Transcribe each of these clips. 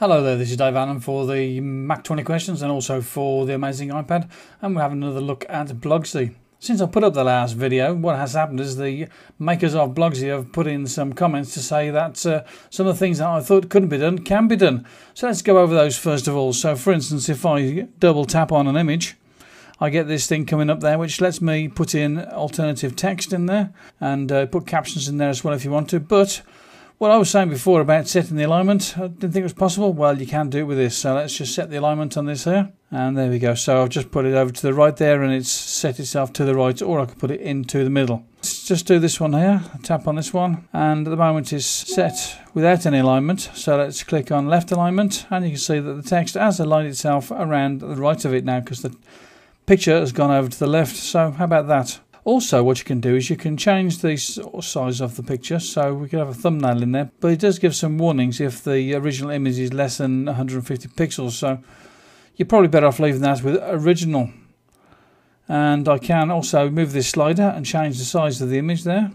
Hello there, this is Dave Allen for the Mac 20 questions and also for the amazing iPad, and we're having another look at Blogsy. Since I put up the last video, what has happened is the makers of Blogsy have put in some comments to say that some of the things that I thought couldn't be done can be done. So let's go over those first of all. So for instance, if I double tap on an image, I get this thing coming up there which lets me put in alternative text in there and put captions in there as well if you want to. But what I was saying before about setting the alignment, I didn't think it was possible. Well, you can do it with this. So let's just set the alignment on this here. And there we go. So I've just put it over to the right there and it's set itself to the right, or I could put it into the middle. Let's just do this one here. Tap on this one. And at the moment it's set without any alignment. So let's click on left alignment and you can see that the text has aligned itself around the right of it now because the picture has gone over to the left. So how about that? Also, what you can do is you can change the size of the picture, so we could have a thumbnail in there, but it does give some warnings if the original image is less than 150 pixels, so you're probably better off leaving that with original. And I can also move this slider and change the size of the image there.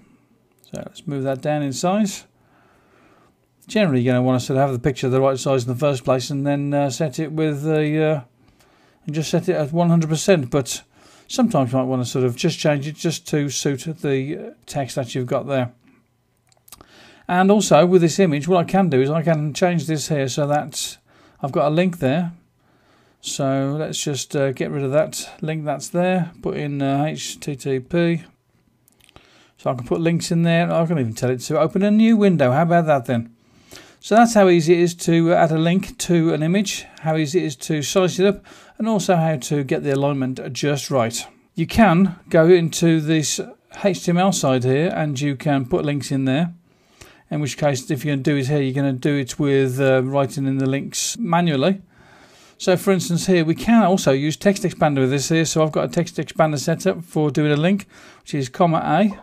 So let's move that down in size. Generally, you're going to want to sort of have the picture the right size in the first place, and then set it with the and just set it at 100%, but sometimes you might want to sort of just change it just to suit the text that you've got there. And also with this image, what I can do is I can change this here so that I've got a link there. So let's just get rid of that link that's there, put in HTTP. So I can put links in there. I can even tell it to open a new window. How about that then? So that's how easy it is to add a link to an image, how easy it is to size it up, and also how to get the alignment just right. You can go into this HTML side here and you can put links in there, in which case if you're going to do it here, you're going to do it with writing in the links manually. So for instance here, we can also use text expander with this here, so I've got a text expander set up for doing a link, which is "A",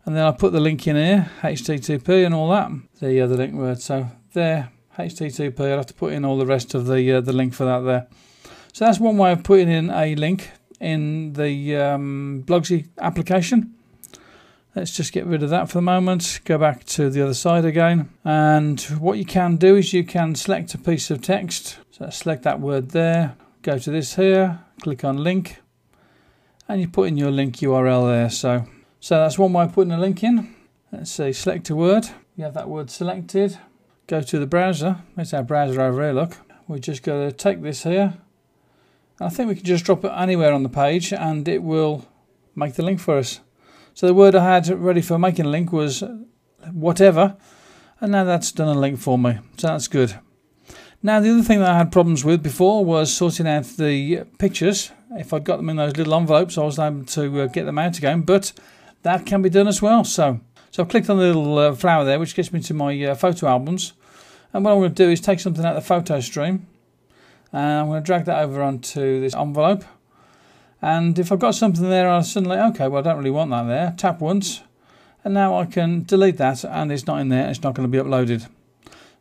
and then I put the link in here, HTTP and all that, the other link word. So there, HTTP, I'll have to put in all the rest of the link for that there. So that's one way of putting in a link in the Blogsy application. Let's just get rid of that for the moment, go back to the other side again. And what you can do is you can select a piece of text. So select that word there, go to this here, click on link, and you put in your link URL there. So that's one way of putting a link in. Let's say select a word. You have that word selected. Go to the browser. There's our browser over here, look. We're just going to take this here. I think we can just drop it anywhere on the page and it will make the link for us. So the word I had ready for making a link was whatever. And now that's done a link for me. So that's good. Now the other thing that I had problems with before was sorting out the pictures. If I'd got them in those little envelopes, I was able to get them out again. But that can be done as well. So I've clicked on the little flower there, which gets me to my photo albums. And what I'm going to do is take something out of the photo stream. And I'm going to drag that over onto this envelope. And if I've got something there, I'll suddenly, okay, well I don't really want that there. Tap once. And now I can delete that and it's not in there. It's not going to be uploaded.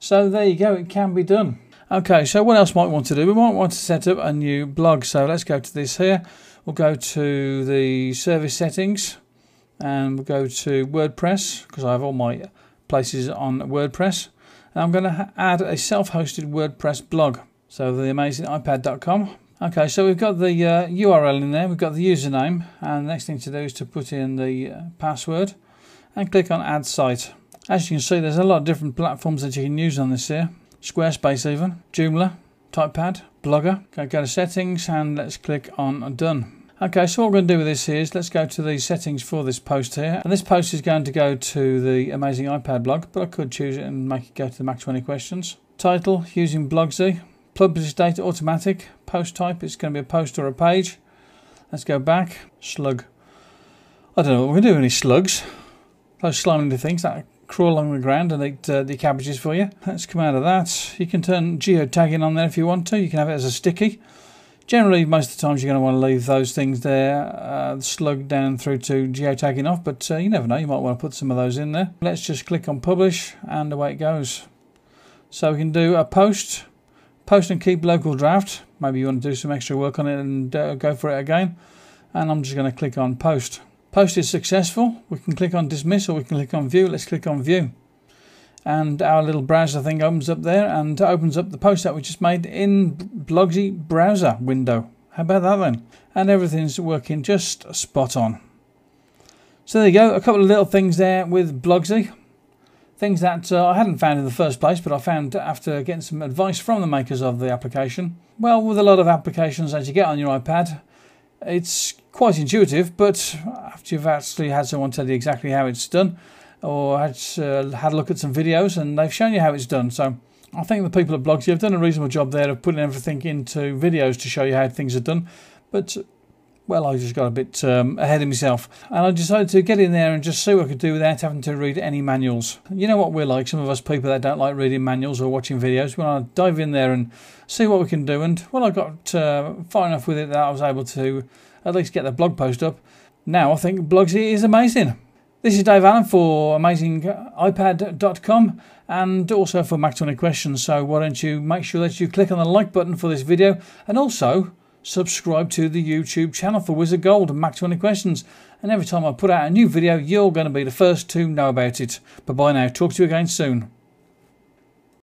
So there you go. It can be done. Okay, so what else might we want to do? We might want to set up a new blog. So let's go to this here. We'll go to the service settings. And we'll go to WordPress because I have all my places on WordPress. And I'm going to add a self-hosted WordPress blog. So the amazingipad.com. Okay, so we've got the URL in there, we've got the username, and the next thing to do is to put in the password and click on Add Site. As you can see, there's a lot of different platforms that you can use on this here. Squarespace even, Joomla, Typepad, Blogger. Okay, go to Settings and let's click on Done. Okay, so what we're going to do with this here is let's go to the settings for this post here. And this post is going to go to the Amazing iPad blog, but I could choose it and make it go to the Mac 20 questions. Title, using Blogsy. Publish date automatic. Post type, it's going to be a post or a page. Let's go back. Slug. I don't know what we're going to do with any slugs. Those slimy little things that crawl along the ground and eat the cabbages for you. Let's come out of that. You can turn geotagging on there if you want to. You can have it as a sticky. Generally, most of the times you're going to want to leave those things there, slug down through to geotagging off, but you never know, you might want to put some of those in there. Let's just click on publish and away it goes. So we can do a post and keep local draft. Maybe you want to do some extra work on it and go for it again. And I'm just going to click on post. Post is successful. We can click on dismiss or we can click on view. Let's click on view. and our little browser thing opens up there and opens up the post that we just made in Blogsy browser window. How about that then? And everything's working just spot on. So there you go, a couple of little things there with Blogsy. Things that I hadn't found in the first place, but I found after getting some advice from the makers of the application. Well, with a lot of applications as you get on your iPad, it's quite intuitive, but after you've actually had someone tell you exactly how it's done, or had a look at some videos and they've shown you how it's done. So I think the people at Blogsy have done a reasonable job there of putting everything into videos to show you how things are done. But, well, I just got a bit ahead of myself. And I decided to get in there and just see what I could do without having to read any manuals. You know what we're like, some of us people that don't like reading manuals or watching videos. We want to dive in there and see what we can do. And, well, I got far enough with it that I was able to at least get the blog post up. Now I think Blogsy is amazing. This is Dave Allen for AmazingIPad.com and also for Mac 20 Questions. So why don't you make sure that you click on the like button for this video and also subscribe to the YouTube channel for Wizard Gold and Mac 20 Questions. And every time I put out a new video, you're going to be the first to know about it. Bye bye now. Talk to you again soon.